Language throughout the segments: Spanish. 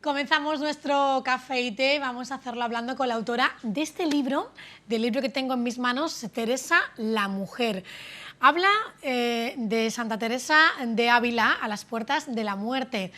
Comenzamos nuestro café y té, vamos a hacerlo hablando con la autora de este libro, del libro que tengo en mis manos, Teresa la Mujer. Habla de Santa Teresa de Ávila a las puertas de la muerte.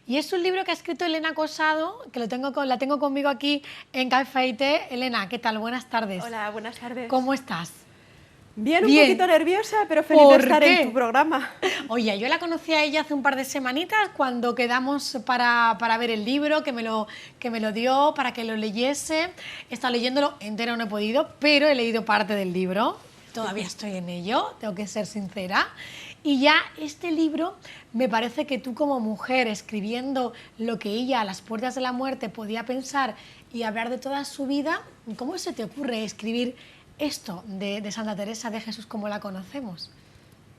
Y es un libro que ha escrito Elena Cosado, que la tengo conmigo aquí en Café y Té. Elena, ¿qué tal? Buenas tardes. Hola, buenas tardes. ¿Cómo estás? Bien, un poquito nerviosa, pero feliz de estar en tu programa. Oye, yo la conocí a ella hace un par de semanitas cuando quedamos para ver el libro, que me lo dio para que lo leyese. He estado leyéndolo entero, no he podido, pero he leído parte del libro. Todavía estoy en ello, tengo que ser sincera. Y ya este libro, me parece que tú como mujer, escribiendo lo que ella a las puertas de la muerte podía pensar y hablar de toda su vida, ¿cómo se te ocurre escribir esto de Santa Teresa de Jesús como la conocemos?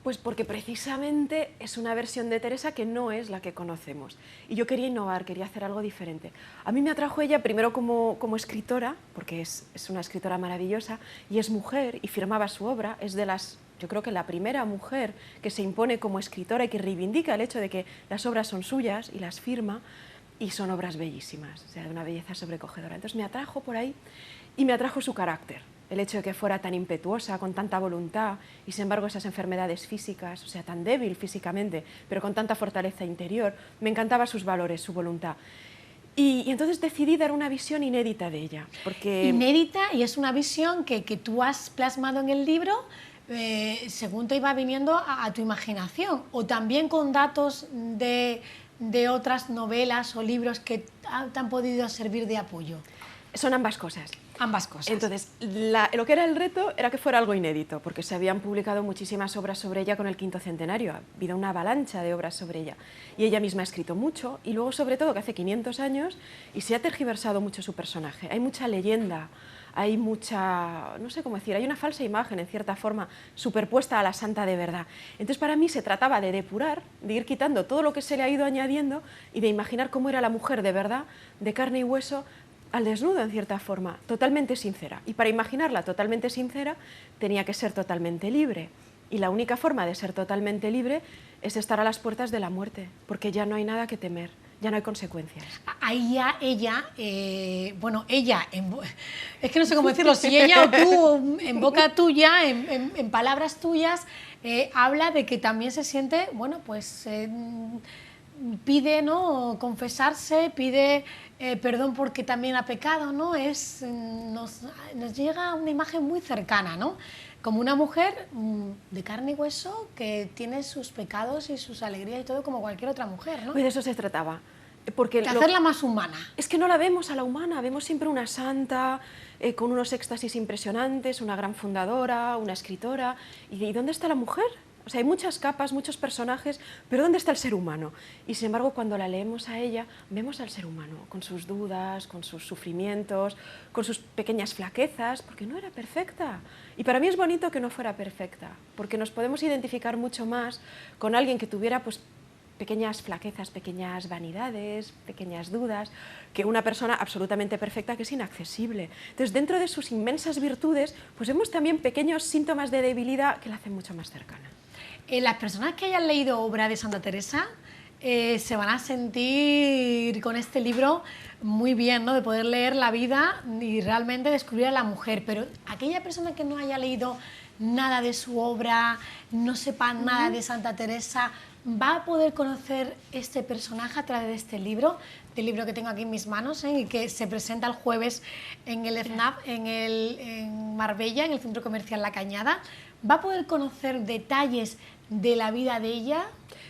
Pues porque precisamente es una versión de Teresa que no es la que conocemos. Y yo quería innovar, quería hacer algo diferente. A mí me atrajo ella primero como escritora, porque es una escritora maravillosa, y es mujer, y firmaba su obra, es de las... Yo creo que la primera mujer que se impone como escritora y que reivindica el hecho de que las obras son suyas y las firma, y son obras bellísimas, o sea, de una belleza sobrecogedora. Entonces me atrajo por ahí y me atrajo su carácter. El hecho de que fuera tan impetuosa, con tanta voluntad, y sin embargo esas enfermedades físicas, o sea, tan débil físicamente, pero con tanta fortaleza interior, me encantaban sus valores, su voluntad. Y entonces decidí dar una visión inédita de ella. Porque... Inédita, y es una visión que tú has plasmado en el libro según te iba viniendo a tu imaginación, o también con datos de otras novelas o libros que te han podido servir de apoyo. Son ambas cosas. Ambas cosas. Entonces, lo que era el reto era que fuera algo inédito, porque se habían publicado muchísimas obras sobre ella con el 5º centenario, ha habido una avalancha de obras sobre ella, y ella misma ha escrito mucho, y luego sobre todo que hace 500 años, y se ha tergiversado mucho su personaje, hay mucha leyenda, hay mucha, no sé cómo decir, hay una falsa imagen en cierta forma superpuesta a la santa de verdad. Entonces para mí se trataba de depurar, de ir quitando todo lo que se le ha ido añadiendo y de imaginar cómo era la mujer de verdad, de carne y hueso, al desnudo en cierta forma, totalmente sincera. Y para imaginarla totalmente sincera tenía que ser totalmente libre. Y la única forma de ser totalmente libre es estar a las puertas de la muerte, porque ya no hay nada que temer, ya no hay consecuencias. Ahí ya ella, bueno, ella, es que no sé cómo decirlo, si ella o tú, en boca tuya, en palabras tuyas, habla de que también se siente, bueno, pues pide, ¿no?, confesarse, pide perdón porque también ha pecado, ¿no? Nos llega una imagen muy cercana, ¿no? Como una mujer de carne y hueso que tiene sus pecados y sus alegrías y todo como cualquier otra mujer, ¿no? Pues de eso se trataba. Porque de hacerla más humana. Es que no la vemos a la humana, vemos siempre una santa, con unos éxtasis impresionantes, una gran fundadora, una escritora. ¿Y dónde está la mujer? O sea, hay muchas capas, muchos personajes, pero ¿dónde está el ser humano? Y sin embargo, cuando la leemos a ella, vemos al ser humano, con sus dudas, con sus sufrimientos, con sus pequeñas flaquezas, porque no era perfecta. Y para mí es bonito que no fuera perfecta, porque nos podemos identificar mucho más con alguien que tuviera, pues, pequeñas flaquezas, pequeñas vanidades, pequeñas dudas, que una persona absolutamente perfecta que es inaccesible. Entonces, dentro de sus inmensas virtudes, pues vemos también pequeños síntomas de debilidad que la hacen mucho más cercana. Las personas que hayan leído obra de Santa Teresa se van a sentir con este libro muy bien, ¿no?, de poder leer la vida y realmente descubrir a la mujer, pero aquella persona que no haya leído nada de su obra, no sepa nada de Santa Teresa, va a poder conocer este personaje a través de este libro, del libro que tengo aquí en mis manos, y que se presenta el jueves en el FNAP, en Marbella, en el Centro Comercial La Cañada. Va a poder conocer detalles de la vida de ella,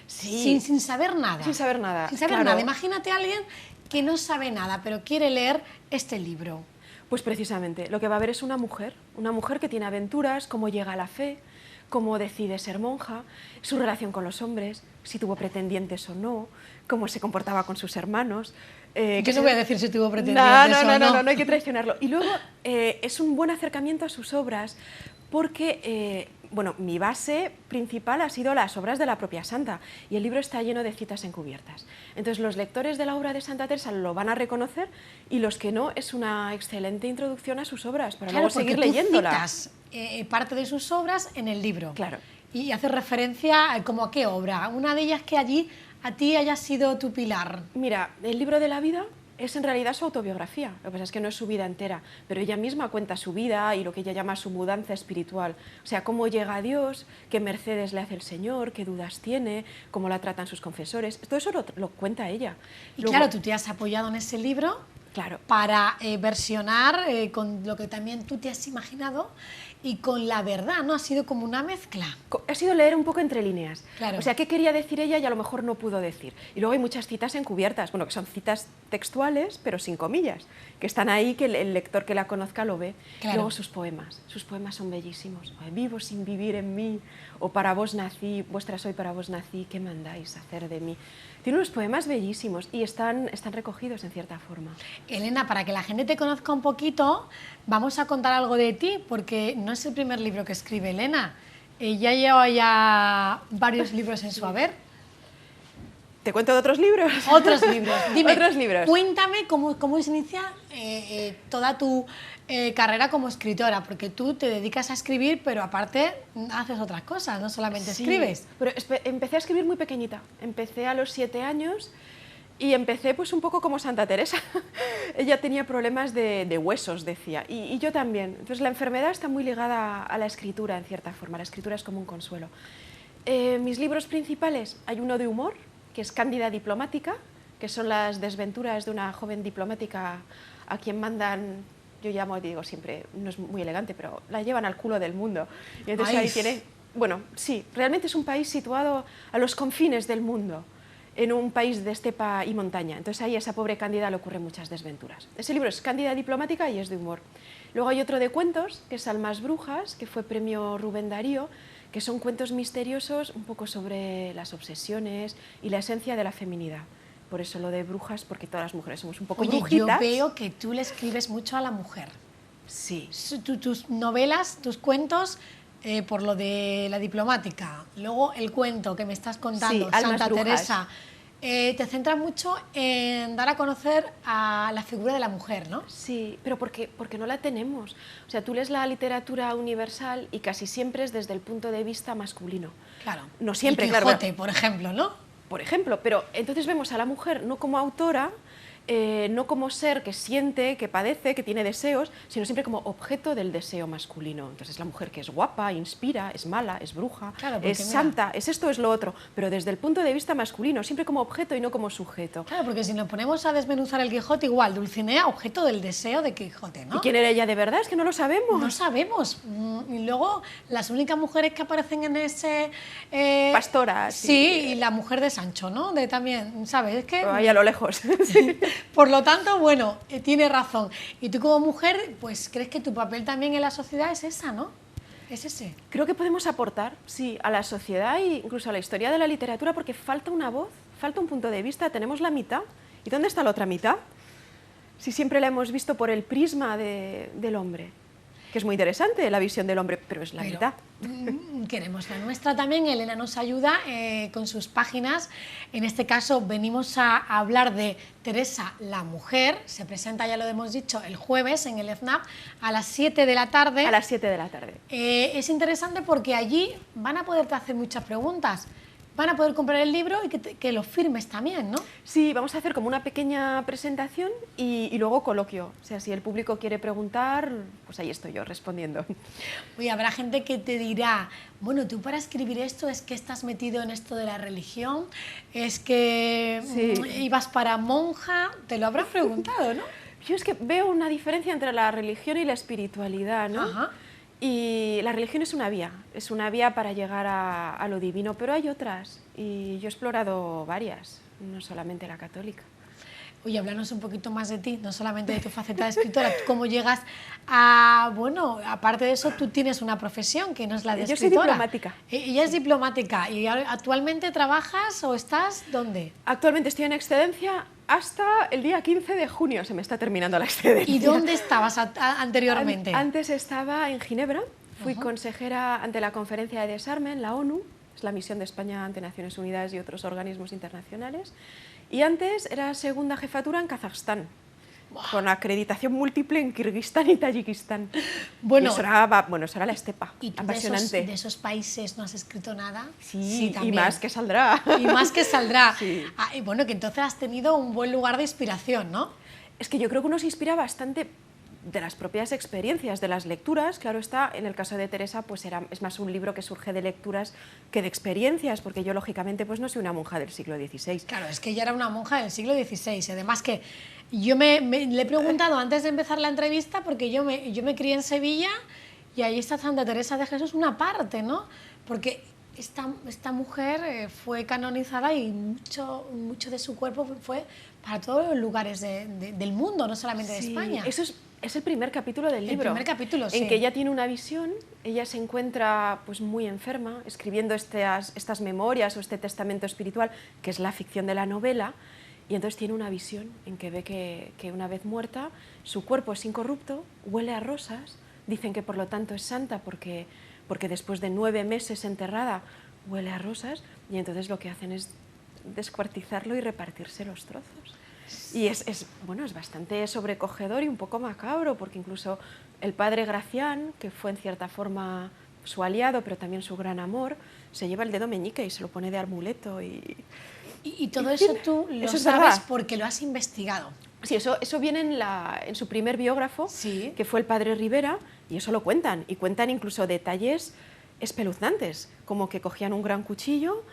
sí, sin saber nada. Sin saber nada. Sin saber nada. Imagínate a alguien que no sabe nada, pero quiere leer este libro. Pues precisamente, lo que va a ver es una mujer que tiene aventuras, cómo llega a la fe, cómo decide ser monja, su relación con los hombres, si tuvo pretendientes o no, cómo se comportaba con sus hermanos. Yo no voy a decir si tuvo pretendientes o no. No hay que traicionarlo. Y luego es un buen acercamiento a sus obras, porque bueno, mi base principal ha sido las obras de la propia santa y el libro está lleno de citas encubiertas. Entonces los lectores de la obra de Santa Teresa lo van a reconocer y los que no, es una excelente introducción a sus obras para luego seguir leyéndola. Citas parte de sus obras en el libro. Claro. Y hace referencia como a qué obra. Una de ellas que allí a ti haya sido tu pilar. Mira, el libro de la vida es en realidad su autobiografía, lo que pasa es que no es su vida entera, pero ella misma cuenta su vida y lo que ella llama su mudanza espiritual, o sea, cómo llega a Dios, qué mercedes le hace el Señor, qué dudas tiene, cómo la tratan sus confesores, todo eso lo cuenta ella. Y luego, claro, tú te has apoyado en ese libro, claro, para versionar con lo que también tú te has imaginado y con la verdad, ¿no? Ha sido como una mezcla. Ha sido leer un poco entre líneas. Claro. O sea, qué quería decir ella y a lo mejor no pudo decir. Y luego hay muchas citas encubiertas, bueno, que son citas textuales, pero sin comillas, que están ahí, que el lector que la conozca lo ve. Claro. Luego sus poemas son bellísimos. Vivo sin vivir en mí, o para vos nací, vuestra soy, para vos nací, ¿qué mandáis hacer de mí? Tiene unos poemas bellísimos y están recogidos en cierta forma. Elena, para que la gente te conozca un poquito, vamos a contar algo de ti, porque no es el primer libro que escribe Elena. Ella lleva ya varios libros en su haber. ¿Te cuento de otros libros? Otros libros. Dime, otros libros. Cuéntame cómo se inicia toda tu carrera como escritora, porque tú te dedicas a escribir, pero aparte haces otras cosas, no solamente escribes. Pero empecé a escribir muy pequeñita. Empecé a los 7 años y empecé pues un poco como Santa Teresa. Ella tenía problemas de huesos, decía, y yo también. Entonces la enfermedad está muy ligada a la escritura, en cierta forma. La escritura es como un consuelo. Mis libros principales, hay uno de humor, que es Cándida diplomática, que son las desventuras de una joven diplomática a quien mandan, yo llamo, digo siempre, no es muy elegante, pero la llevan al culo del mundo. Y entonces ahí tiene, bueno, sí, realmente es un país situado a los confines del mundo, en un país de estepa y montaña. Entonces ahí a esa pobre Cándida le ocurren muchas desventuras. Ese libro es Cándida diplomática y es de humor. Luego hay otro de cuentos, que es Almas brujas, que fue premio Rubén Darío, que son cuentos misteriosos un poco sobre las obsesiones y la esencia de la feminidad. Por eso lo de brujas, porque todas las mujeres somos un poco brujitas. Yo veo que tú le escribes mucho a la mujer. Sí. Tus novelas, tus cuentos, por lo de la diplomática, luego el cuento que me estás contando, sí, Santa Teresa, te centras mucho en dar a conocer a la figura de la mujer, ¿no? Sí, pero porque no la tenemos. O sea, tú lees la literatura universal y casi siempre es desde el punto de vista masculino. Claro. No siempre, el Quijote, claro. por ejemplo, ¿no? Por ejemplo, pero entonces vemos a la mujer no como autora, no como ser que siente, que padece, que tiene deseos, sino siempre como objeto del deseo masculino. Entonces la mujer que es guapa, inspira, es mala, es bruja, claro, es santa, es esto, es lo otro, pero desde el punto de vista masculino, siempre como objeto y no como sujeto. Claro, porque si nos ponemos a desmenuzar el Quijote, igual, Dulcinea, objeto del deseo de Quijote, ¿no? ¿Y quién era ella de verdad? Es que no lo sabemos. No sabemos. Y luego las únicas mujeres que aparecen en ese... Pastoras. Sí, y la mujer de Sancho, ¿no? De también, ¿sabes? Es que... Ahí a lo lejos. Sí. Por lo tanto, bueno, tiene razón. Y tú como mujer, pues crees que tu papel también en la sociedad es esa, ¿no? Es ese. Creo que podemos aportar, sí, a la sociedad e incluso a la historia de la literatura, porque falta una voz, falta un punto de vista, tenemos la mitad. ¿Y dónde está la otra mitad? Si siempre la hemos visto por el prisma del hombre, que es muy interesante la visión del hombre, pero es la mitad. Queremos la nuestra también. Elena nos ayuda con sus páginas. En este caso venimos a hablar de Teresa la mujer. Se presenta, ya lo hemos dicho, el jueves en el FNAP a las 7 de la tarde. A las 7 de la tarde. Es interesante porque allí van a poderte hacer muchas preguntas. Van a poder comprar el libro y que lo firmes también, ¿no? Sí, vamos a hacer como una pequeña presentación y luego coloquio. O sea, si el público quiere preguntar, pues ahí estoy yo respondiendo. Oye, habrá gente que te dirá, bueno, tú para escribir esto es que estás metido en esto de la religión, es que ibas para monja, te lo habrás preguntado, ¿no? Yo es que veo una diferencia entre la religión y la espiritualidad, ¿no? Ajá. Y la religión es una vía para llegar a lo divino, pero hay otras, y yo he explorado varias, no solamente la católica. Oye, háblanos un poquito más de ti, no solamente de tu faceta de escritora, ¿cómo llegas a, bueno, aparte de eso, tú tienes una profesión que no es la de escritora? Yo soy diplomática. Ella es diplomática, ¿y actualmente trabajas o estás dónde? Actualmente estoy en excedencia hasta el día 15 de junio, se me está terminando la excedencia. ¿Y dónde estabas anteriormente? Antes estaba en Ginebra, Fui consejera ante la Conferencia de Desarme en la ONU, es la misión de España ante Naciones Unidas y otros organismos internacionales, y antes era segunda jefatura en Kazajstán, con acreditación múltiple en Kirguistán y Tayikistán. Bueno, y eso era la estepa, ¿y tú apasionante. de esos países no has escrito nada? Sí, y también. más que saldrá. Y más que saldrá. Sí. Y bueno, que entonces has tenido un buen lugar de inspiración, ¿no? Es que yo creo que uno se inspira bastante de las propias experiencias, de las lecturas. Claro está, en el caso de Teresa, pues es más un libro que surge de lecturas que de experiencias, porque yo, lógicamente, pues no soy una monja del siglo XVI. Claro, es que ella era una monja del siglo XVI. Además que yo le he preguntado antes de empezar la entrevista, porque yo me crié en Sevilla y ahí está Santa Teresa de Jesús, una parte, ¿no? Porque esta mujer fue canonizada y mucho de su cuerpo fue para todos los lugares del mundo, no solamente de España. Eso es el primer capítulo del libro. El primer capítulo, sí. En que ella tiene una visión, ella se encuentra pues muy enferma, escribiendo estas memorias o este testamento espiritual, que es la ficción de la novela, y entonces tiene una visión en que ve que una vez muerta, su cuerpo es incorrupto, huele a rosas, dicen que por lo tanto es santa porque después de 9 meses enterrada huele a rosas, y entonces lo que hacen es descuartizarlo y repartirse los trozos. Y es bastante sobrecogedor y un poco macabro, porque incluso el padre Gracián, que fue en cierta forma su aliado, pero también su gran amor, se lleva el dedo meñique y se lo pone de amuleto. Y todo eso tú lo eso sabes porque lo has investigado. Sí, eso viene en su primer biógrafo, sí, que fue el padre Rivera, y eso lo cuentan. Y cuentan incluso detalles espeluznantes, como que cogían un gran cuchillo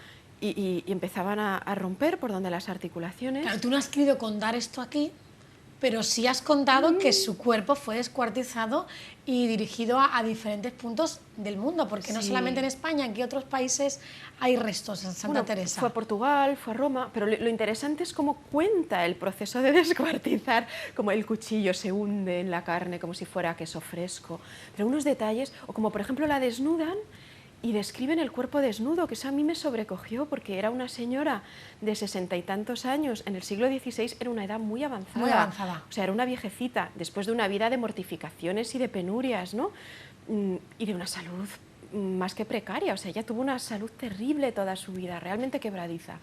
y empezaban a romper por donde las articulaciones. Claro, tú no has querido contar esto aquí, pero sí has contado que su cuerpo fue descuartizado y dirigido a diferentes puntos del mundo, porque no solamente en España, en que otros países hay restos en Santa Teresa. Fue a Portugal, fue a Roma, pero lo interesante es cómo cuenta el proceso de descuartizar, como el cuchillo se hunde en la carne como si fuera queso fresco, pero unos detalles, o como por ejemplo la desnudan y describen el cuerpo desnudo, que eso a mí me sobrecogió, porque era una señora de 60 y tantos años, en el siglo XVI era una edad muy avanzada. Muy avanzada. O sea, era una viejecita, después de una vida de mortificaciones y de penurias, ¿no? Y de una salud más que precaria, o sea, ella tuvo una salud terrible toda su vida, realmente quebradiza.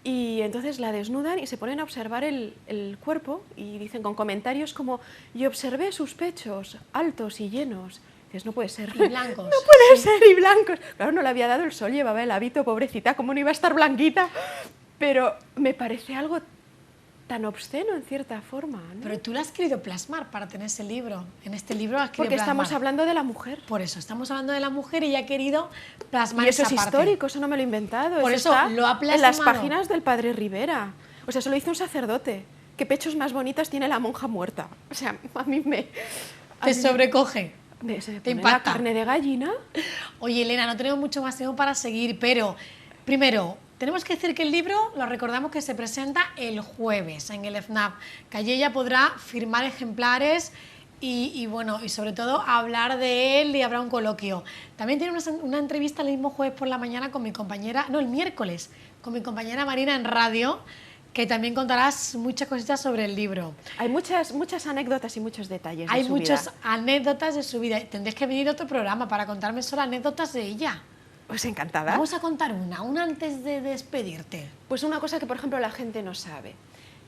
Y entonces la desnudan y se ponen a observar el cuerpo y dicen con comentarios como: y observé sus pechos altos y llenos. Dices, no puede ser. Y blancos. No puede ser, y blancos. Claro, no le había dado el sol, llevaba el hábito, pobrecita, ¿cómo no iba a estar blanquita? Pero me parece algo tan obsceno en cierta forma, ¿no? Pero tú lo has querido plasmar para tener ese libro. En este libro has querido Porque plasmar. estamos hablando de la mujer. Por eso, estamos hablando de la mujer y ella ha querido plasmar Y eso esa es parte. histórico, eso no me lo he inventado. Por eso está lo ha plasmado. en las páginas del padre Rivera. O sea, eso lo hizo un sacerdote. ¿Qué pechos más bonitas tiene la monja muerta? O sea, a mí me... Te sobrecoge. Se me Te pone impacta. la carne de gallina. Oye, Elena, no tenemos mucho más tiempo para seguir, pero primero, tenemos que decir que el libro, lo recordamos, que se presenta el jueves en el FNAC, que allí ella podrá firmar ejemplares y bueno, y sobre todo hablar de él, y habrá un coloquio. También tiene una entrevista el mismo jueves por la mañana con mi compañera, no, el miércoles, con mi compañera Marina en radio, que también contarás muchas cositas sobre el libro. Hay muchas anécdotas y muchos detalles Hay de su muchas vida. anécdotas de su vida. Tendréis que venir a otro programa para contarme solo anécdotas de ella. Pues encantada. Vamos a contar una antes de despedirte. Pues una cosa que, por ejemplo, la gente no sabe,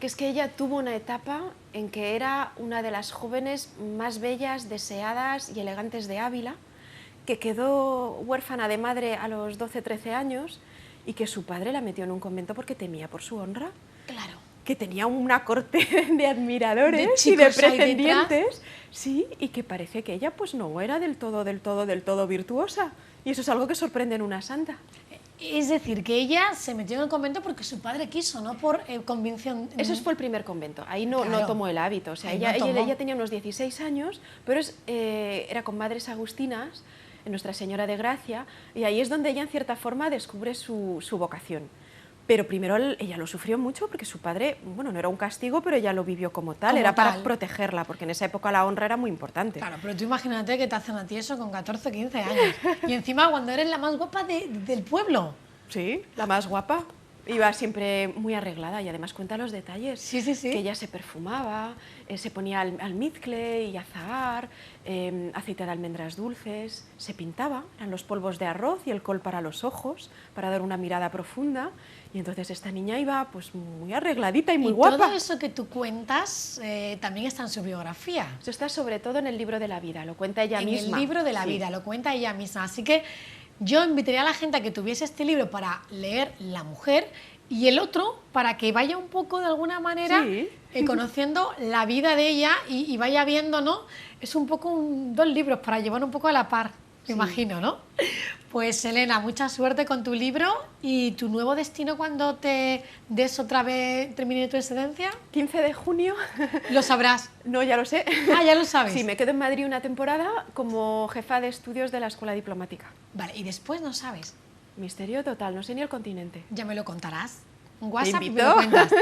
que es que ella tuvo una etapa en que era una de las jóvenes más bellas, deseadas y elegantes de Ávila, que quedó huérfana de madre a los 12-13 años y que su padre la metió en un convento porque temía por su honra. Claro. Que tenía una corte de admiradores De y de chicos ahí pretendientes, sí, y que parece que ella pues no era del todo virtuosa. Y eso es algo que sorprende en una santa. Es decir, que ella se metió en el convento porque su padre quiso, no por convicción. Ese fue el primer convento, ahí no Claro. tomó el hábito. O sea, Ahí ella, no tomó. ella tenía unos 16 años, pero era con madres agustinas, en Nuestra Señora de Gracia, y ahí es donde ella en cierta forma descubre su vocación. Pero primero ella lo sufrió mucho porque su padre, bueno, no era un castigo, pero ella lo vivió como tal, Como era tal. para protegerla, porque en esa época la honra era muy importante. Claro, pero tú imagínate que te hacen a ti eso con 14, 15 años. Y encima cuando eres la más guapa del pueblo. Sí, la más guapa. Iba siempre muy arreglada y además cuenta los detalles. Sí, sí, sí. Que ella se perfumaba, se ponía almizcle y azahar, aceite de almendras dulces, se pintaba, eran los polvos de arroz y el col para los ojos, para dar una mirada profunda. Y entonces esta niña iba pues muy arregladita y muy guapa. Todo eso que tú cuentas también está en su biografía. Eso está sobre todo en el libro de la vida, lo cuenta ella misma. En el libro de la vida, lo cuenta ella misma. Así que yo invitaría a la gente a que tuviese este libro para leer La mujer y el otro para que vaya un poco de alguna manera conociendo la vida de ella y vaya viendo, ¿no? Es un poco dos libros para llevar un poco a la par, me imagino, ¿no? Pues Elena, mucha suerte con tu libro y tu nuevo destino cuando te des otra vez, termine tu excedencia. 15 de junio. Lo sabrás. No, ya lo sé. Ah, ya lo sabes. Sí, me quedo en Madrid una temporada como jefa de estudios de la Escuela Diplomática. Vale, y después no sabes. Misterio total, no sé ni el continente. Ya me lo contarás. Un WhatsApp y me invito? lo cuentas.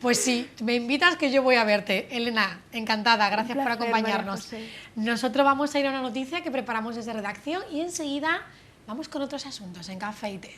Pues sí, me invitas que yo voy a verte. Elena, encantada, gracias por placer, acompañarnos. María José. Nosotros vamos a ir a una noticia que preparamos desde redacción y enseguida vamos con otros asuntos en Café y Té.